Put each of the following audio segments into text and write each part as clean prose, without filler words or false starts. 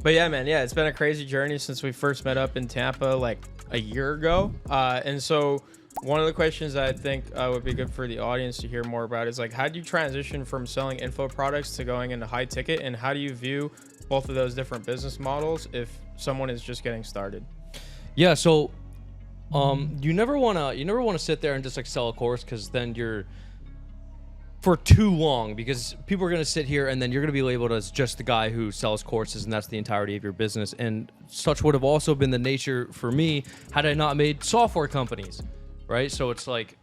But yeah, man, yeah, it's been a crazy journey since we first met up in Tampa like a year ago. And so one of the questions I think would be good for the audience to hear more about is like, how do you transition from selling info products to going into high ticket? And how do you view both of those different business models if someone is just getting started? Yeah, so you never wanna sit there and just like sell a course, because then you're for too long, because people are going to sit here and then you're going to be labeled as just the guy who sells courses, and that's the entirety of your business. And such would have also been the nature for me had I not made software companies, right? So it's like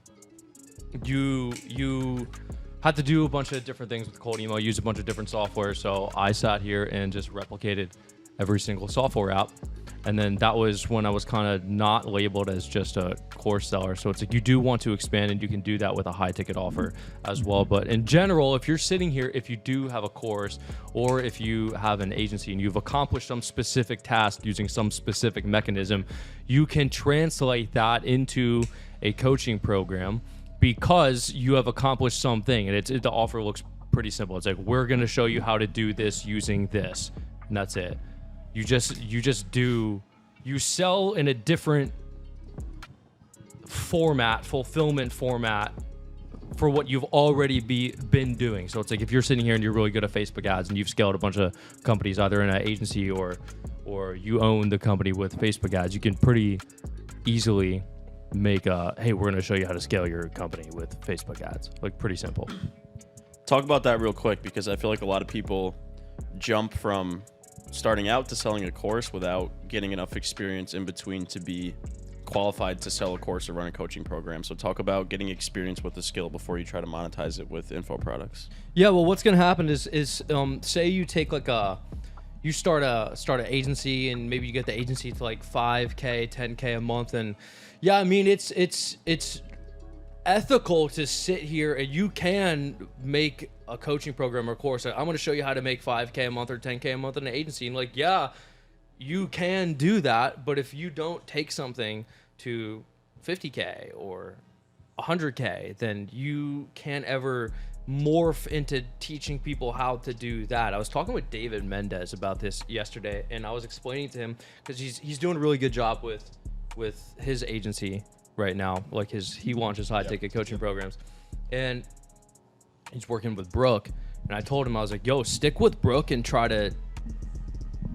you had to do a bunch of different things with cold email, use a bunch of different software. So I sat here and just replicated every single software app. And then that was when I was kind of not labeled as just a course seller. So it's like you do want to expand, and you can do that with a high ticket offer as well. But in general, if you're sitting here, if you do have a course, or if you have an agency and you've accomplished some specific task using some specific mechanism, you can translate that into a coaching program because you have accomplished something. And the offer looks pretty simple. It's like, we're going to show you how to do this using this, and that's it. You sell in a different format, fulfillment format for what you've already been doing. So it's like if you're sitting here and you're really good at Facebook ads and you've scaled a bunch of companies either in an agency or you own the company with Facebook ads, you can pretty easily make hey, we're going to show you how to scale your company with Facebook ads. Like, pretty simple. Talk about that real quick, because I feel like a lot of people jump from starting out to selling a course without getting enough experience in between to be qualified to sell a course or run a coaching program. So talk about getting experience with the skill before you try to monetize it with info products. Yeah, well, what's going to happen is say you take like you start an agency, and maybe you get the agency to like 5K, 10K a month. And yeah, I mean, it's ethical to sit here, and you can make a coaching program or course. I'm going to show you how to make 5K a month or 10K a month in an agency. And like, yeah, you can do that. But if you don't take something to 50K or 100K, then you can't ever morph into teaching people how to do that. I was talking with David Mendez about this yesterday, and I was explaining to him, because he's doing a really good job with his agency right now. Like he launches high ticket coaching programs, and he's working with Brooke. And I told him, I was like, yo, stick with Brooke and try to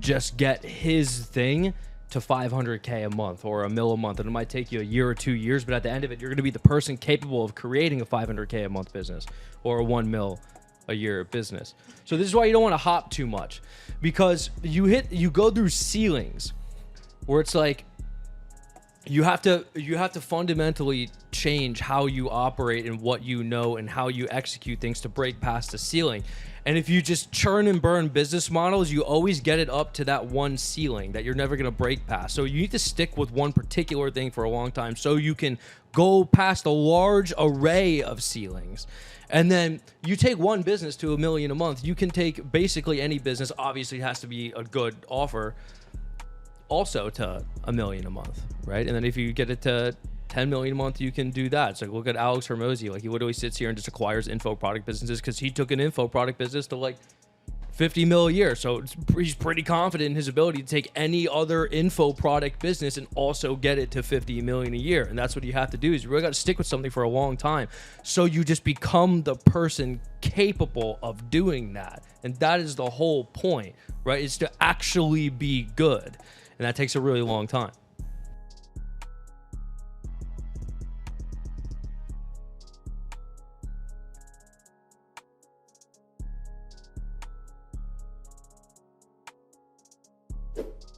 just get his thing to 500K a month or $1 million a month. And it might take you a year or 2 years, but at the end of it, you're going to be the person capable of creating a 500K a month business or a $1 million a year business. So this is why you don't want to hop too much, because you go through ceilings where it's like, you have to fundamentally change how you operate and what you know and how you execute things to break past the ceiling. And if you just churn and burn business models, you always get it up to that one ceiling that you're never going to break past. So you need to stick with one particular thing for a long time so you can go past a large array of ceilings. And then you take one business to $1 million a month. You can take basically any business. Obviously, it has to be a good offer. Also to $1 million a month, right? And then if you get it to 10 million a month, you can do that. It's like, look at Alex Hormozi. Like, he literally sits here and just acquires info product businesses because he took an info product business to like 50 mil a year. So he's pretty confident in his ability to take any other info product business and also get it to 50 million a year. And that's what you have to do, is you really got to stick with something for a long time. So you just become the person capable of doing that. And that is the whole point, right? Is to actually be good. And that takes a really long time.